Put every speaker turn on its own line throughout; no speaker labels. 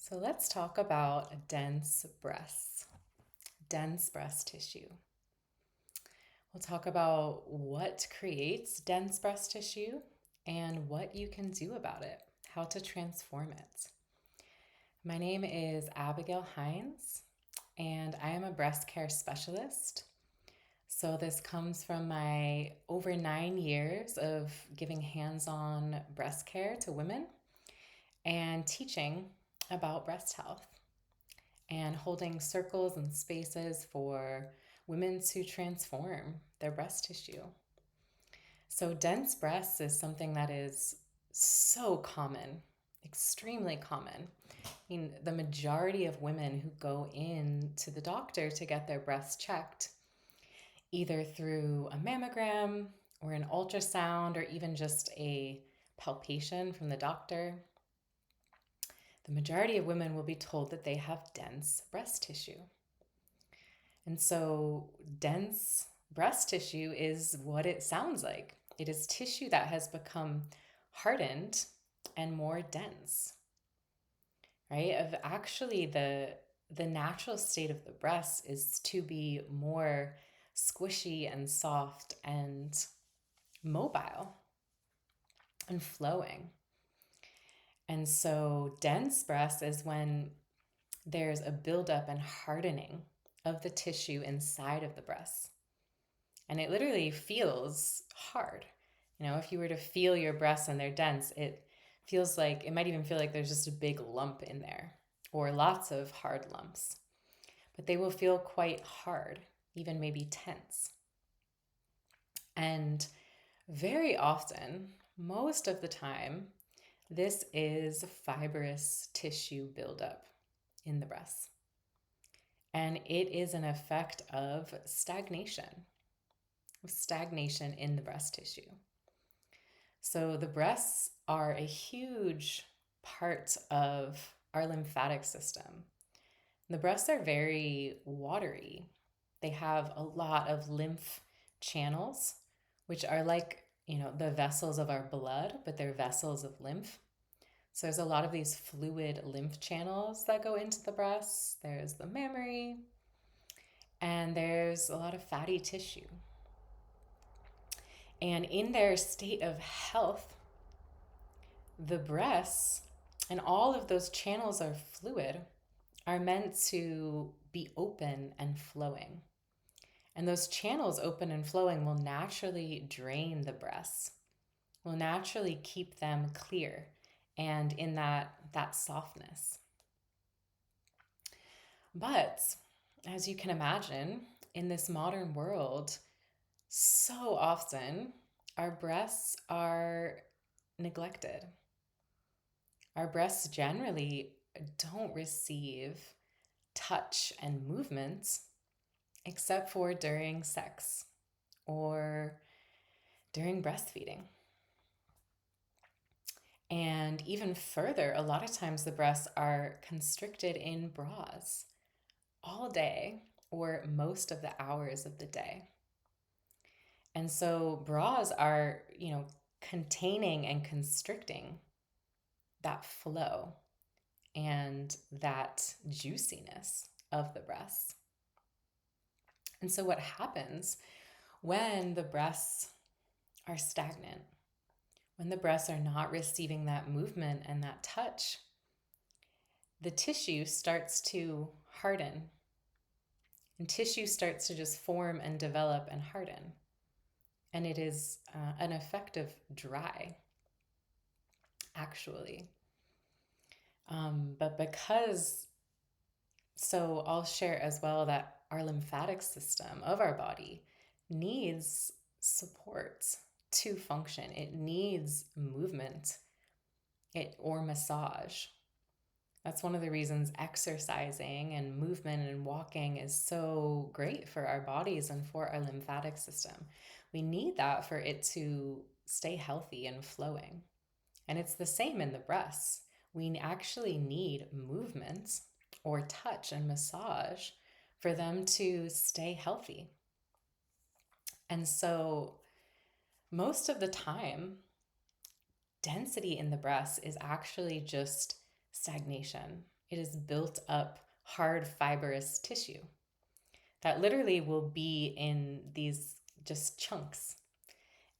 So let's talk about dense breasts, dense breast tissue. We'll talk about what creates dense breast tissue and what you can do about it, how to transform it. My name is Abigail Hines, and I am a breast care specialist. So, this comes from my over 9 years of giving hands on breast care to women and teaching about breast health, and holding circles and spaces for women to transform their breast tissue. So, dense breasts is something that is so common, extremely common. I mean, the majority of women who go in to the doctor to get their breasts checked, either through a mammogram or an ultrasound or even just a palpation from the doctor, the majority of women will be told that they have dense breast tissue. And so, dense breast tissue is what it sounds like. It is tissue that has become hardened and more dense, right? Of actually the natural state of the breast is to be more squishy and soft and mobile and flowing. And so, dense breast is when there's a buildup and hardening of the tissue inside of the breast. And it literally feels hard. If you were to feel your breasts and they're dense, it feels like it might even feel like there's just a big lump in there or lots of hard lumps. But they will feel quite hard, even maybe tense. And very often, most of the time, this is fibrous tissue buildup in the breasts. And it is an effect of stagnation in the breast tissue. So the breasts are a huge part of our lymphatic system. The breasts are very watery. They have a lot of lymph channels, which are like, the vessels of our blood, but they're vessels of lymph. So there's a lot of these fluid lymph channels that go into the breasts. There's the mammary, and there's a lot of fatty tissue. And in their state of health, the breasts and all of those channels of fluid are meant to be open and flowing. And those channels open and flowing will naturally drain the breasts, will naturally keep them clear and in that softness. But as you can imagine, in this modern world, so often our breasts are neglected. Our breasts generally don't receive touch and movement except for during sex or during breastfeeding. And even further, a lot of times the breasts are constricted in bras all day or most of the hours of the day. And so bras are, containing and constricting that flow and that juiciness of the breasts. And so what happens when the breasts are stagnant, when the breasts are not receiving that movement and that touch, the tissue starts to harden. And tissue starts to just form and develop and harden. And it is an effect of dry, actually. But so I'll share as well that our lymphatic system of our body needs support to function. It needs movement or massage. That's one of the reasons exercising and movement and walking is so great for our bodies and for our lymphatic system. We need that for it to stay healthy and flowing. And it's the same in the breasts. We actually need movement or touch and massage for them to stay healthy. And so most of the time, density in the breasts is actually just stagnation It is built up hard fibrous tissue that literally will be in these just chunks,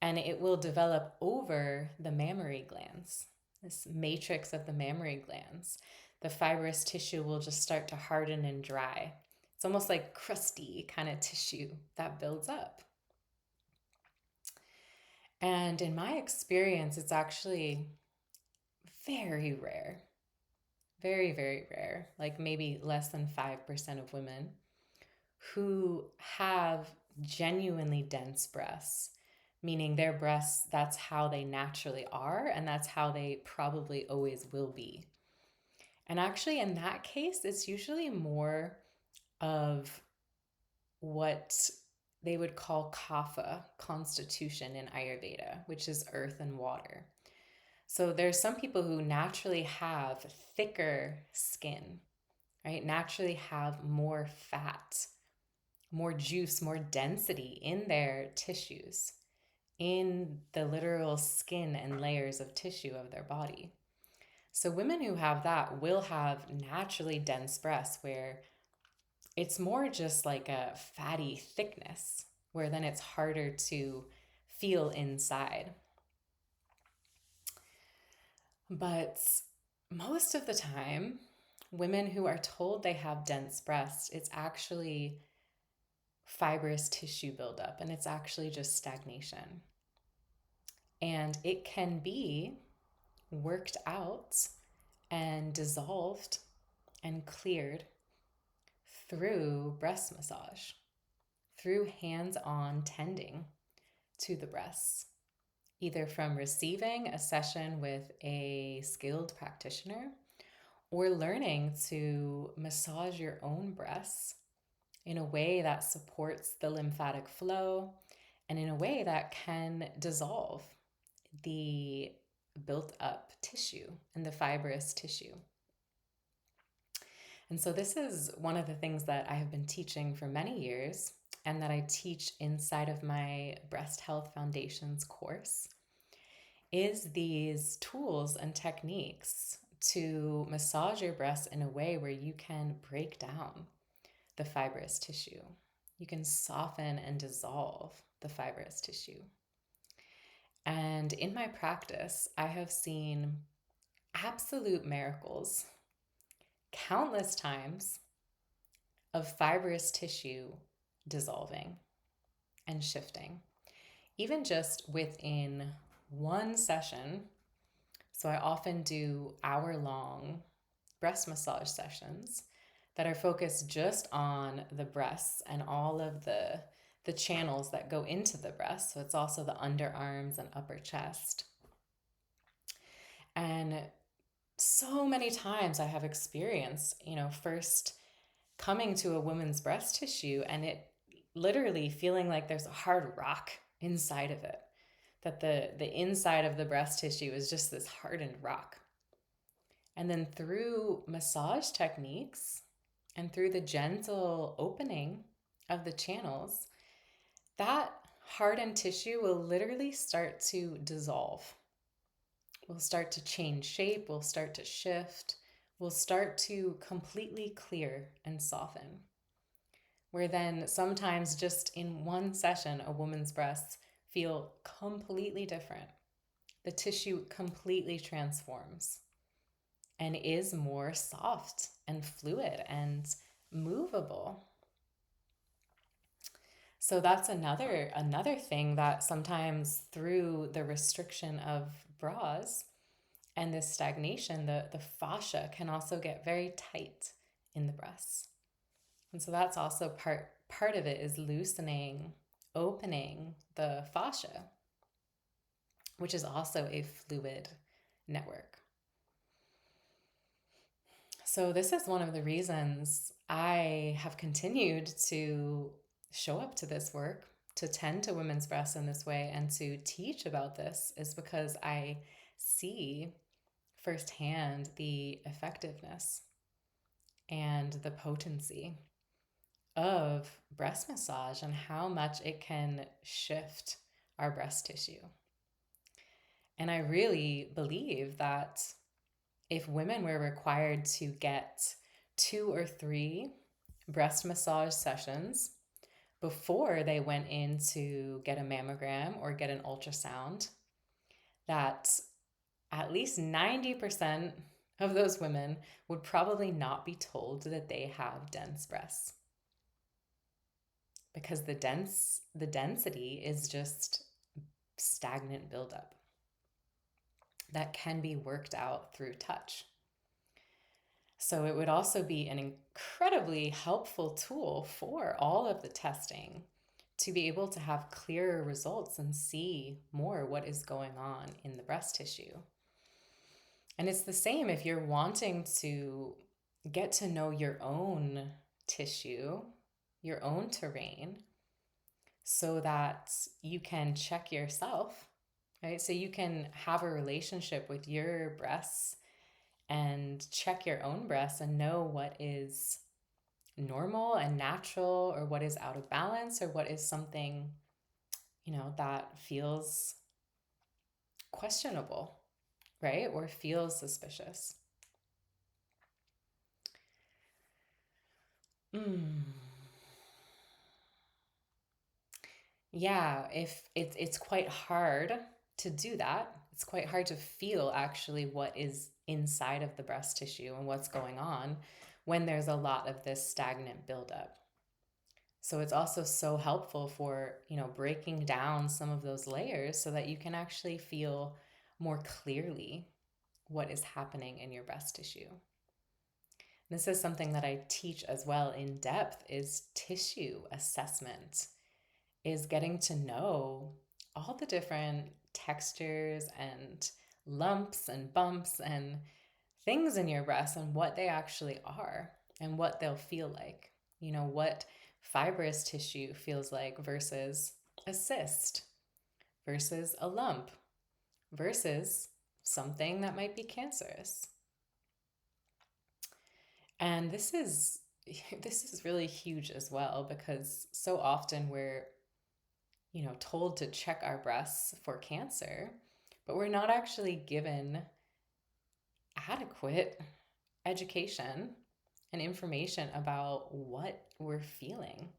and it will develop over the mammary glands, this matrix of the mammary glands. The fibrous tissue will just start to harden and dry. It's almost like crusty kind of tissue that builds up. And in my experience, it's actually very rare, very, very rare, like maybe less than 5% of women who have genuinely dense breasts, meaning their breasts, that's how they naturally are, and that's how they probably always will be. And actually, in that case, it's usually more of what they would call kapha, constitution in Ayurveda, which is earth and water. So there's some people who naturally have thicker skin, right? Naturally have more fat, more juice, more density in their tissues, in the literal skin and layers of tissue of their body. So women who have that will have naturally dense breasts where it's more just like a fatty thickness, where then it's harder to feel inside. But most of the time, women who are told they have dense breasts, it's actually fibrous tissue buildup, and it's actually just stagnation. And it can be worked out and dissolved and cleared through breast massage, through hands-on tending to the breasts, either from receiving a session with a skilled practitioner or learning to massage your own breasts in a way that supports the lymphatic flow and in a way that can dissolve the built up tissue and the fibrous tissue. And so this is one of the things that I have been teaching for many years and that I teach inside of my Breast Health Foundations course is these tools and techniques to massage your breasts in a way where you can break down the fibrous tissue. You can soften and dissolve the fibrous tissue. And in my practice, I have seen absolute miracles countless times of fibrous tissue dissolving and shifting, even just within one session. So I often do hour-long breast massage sessions that are focused just on the breasts and all of the channels that go into the breast. So it's also the underarms and upper chest. And so many times I have experienced, first coming to a woman's breast tissue and it literally feeling like there's a hard rock inside of it, that the inside of the breast tissue is just this hardened rock. And then through massage techniques and through the gentle opening of the channels, that hardened tissue will literally start to dissolve. We'll start to change shape, we'll start to shift, we'll start to completely clear and soften. Where then sometimes just in one session, a woman's breasts feel completely different. The tissue completely transforms and is more soft and fluid and movable. So that's another thing that sometimes through the restriction of bras and this stagnation, the fascia can also get very tight in the breasts. And so that's also part of it is loosening, opening the fascia, which is also a fluid network. So this is one of the reasons I have continued to show up to this work, to tend to women's breasts in this way, and to teach about this, is because I see firsthand the effectiveness and the potency of breast massage and how much it can shift our breast tissue. And I really believe that if women were required to get 2 or 3 breast massage sessions before they went in to get a mammogram or get an ultrasound, that at least 90% of those women would probably not be told that they have dense breasts, because the density is just stagnant buildup that can be worked out through touch. So it would also be an incredibly helpful tool for all of the testing to be able to have clearer results and see more what is going on in the breast tissue. And it's the same if you're wanting to get to know your own tissue, your own terrain, so that you can check yourself, right? So you can have a relationship with your breasts and check your own breasts and know what is normal and natural, or what is out of balance, or what is something, that feels questionable, right? Or feels suspicious. Yeah, if it's quite hard to do that. It's quite hard to feel actually what is inside of the breast tissue and what's going on when there's a lot of this stagnant buildup. So it's also so helpful for, breaking down some of those layers so that you can actually feel more clearly what is happening in your breast tissue. This is something that I teach as well in depth, is tissue assessment, is getting to know all the different textures and lumps and bumps and things in your breast and what they actually are and what they'll feel like. What fibrous tissue feels like versus a cyst versus a lump versus something that might be cancerous. And this is really huge as well, because so often we're told to check our breasts for cancer, but we're not actually given adequate education and information about what we're feeling,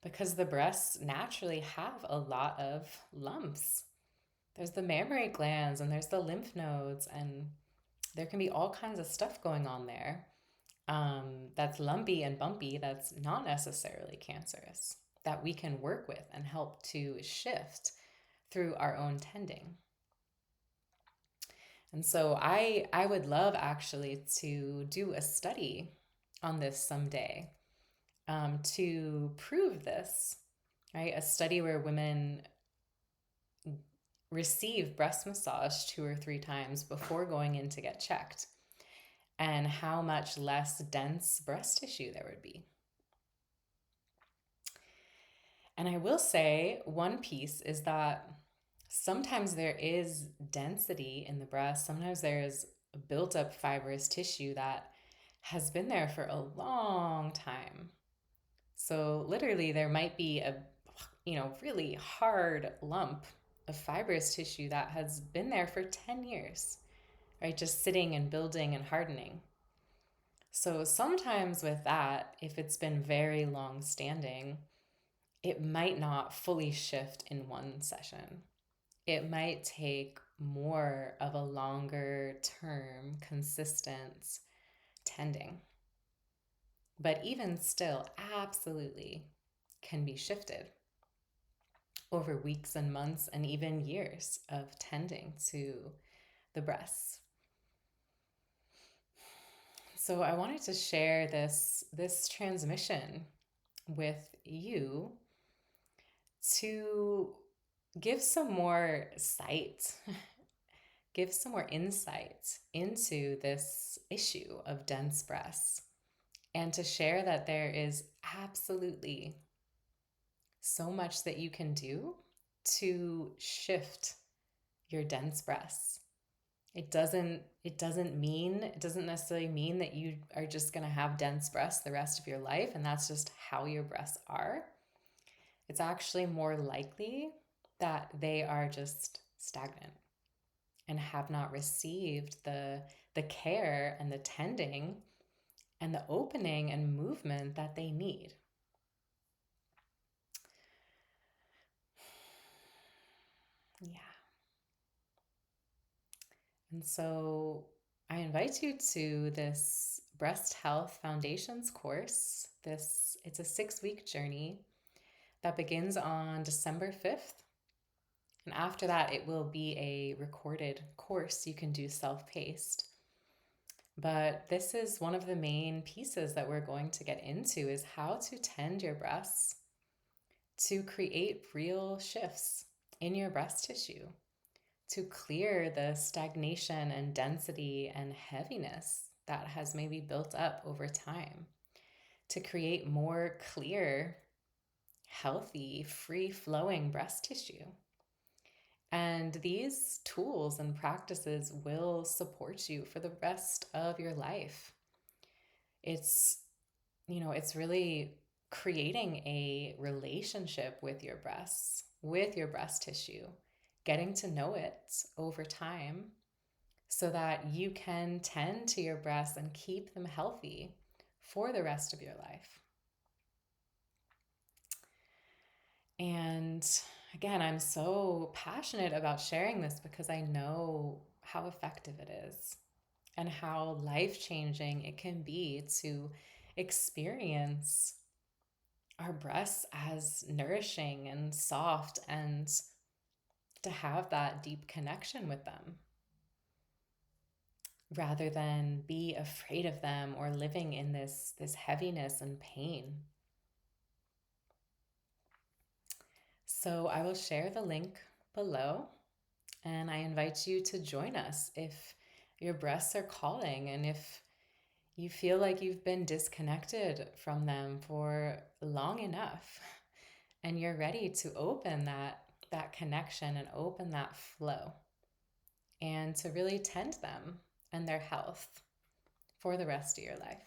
because the breasts naturally have a lot of lumps. There's the mammary glands and there's the lymph nodes, and there can be all kinds of stuff going on there that's lumpy and bumpy, that's not necessarily cancerous, that we can work with and help to shift through our own tending. And so I would love actually to do a study on this someday, to prove this, right? A study where women receive breast massage 2 or 3 times before going in to get checked, and how much less dense breast tissue there would be. And I will say one piece is that sometimes there is density in the breast. Sometimes there is built up fibrous tissue that has been there for a long time. So literally there might be a really hard lump of fibrous tissue that has been there for 10 years, right? Just sitting and building and hardening. So sometimes with that, if it's been very long standing, it might not fully shift in one session. It might take more of a longer term, consistent tending. But even still, absolutely can be shifted over weeks and months and even years of tending to the breasts. So I wanted to share this transmission with you to give some more sight, give some more insight into this issue of dense breasts, and to share that there is absolutely so much that you can do to shift your dense breasts. It doesn't necessarily mean that you are just going to have dense breasts the rest of your life and that's just how your breasts are. It's actually more likely that they are just stagnant and have not received the care and the tending and the opening and movement that they need. Yeah. And so I invite you to this Breast Health Foundations course. It's a 6-week journey that begins on December 5th. And after that, it will be a recorded course you can do self-paced. But this is one of the main pieces that we're going to get into, is how to tend your breasts to create real shifts in your breast tissue, to clear the stagnation and density and heaviness that has maybe built up over time, to create more clear, healthy, free-flowing breast tissue. And these tools and practices will support you for the rest of your life. It's, it's really creating a relationship with your breasts, with your breast tissue, getting to know it over time so that you can tend to your breasts and keep them healthy for the rest of your life. And again, I'm so passionate about sharing this because I know how effective it is and how life-changing it can be to experience our breasts as nourishing and soft and to have that deep connection with them rather than be afraid of them or living in this heaviness and pain. So I will share the link below, and I invite you to join us if your breasts are calling and if you feel like you've been disconnected from them for long enough and you're ready to open that connection and open that flow and to really tend them and their health for the rest of your life.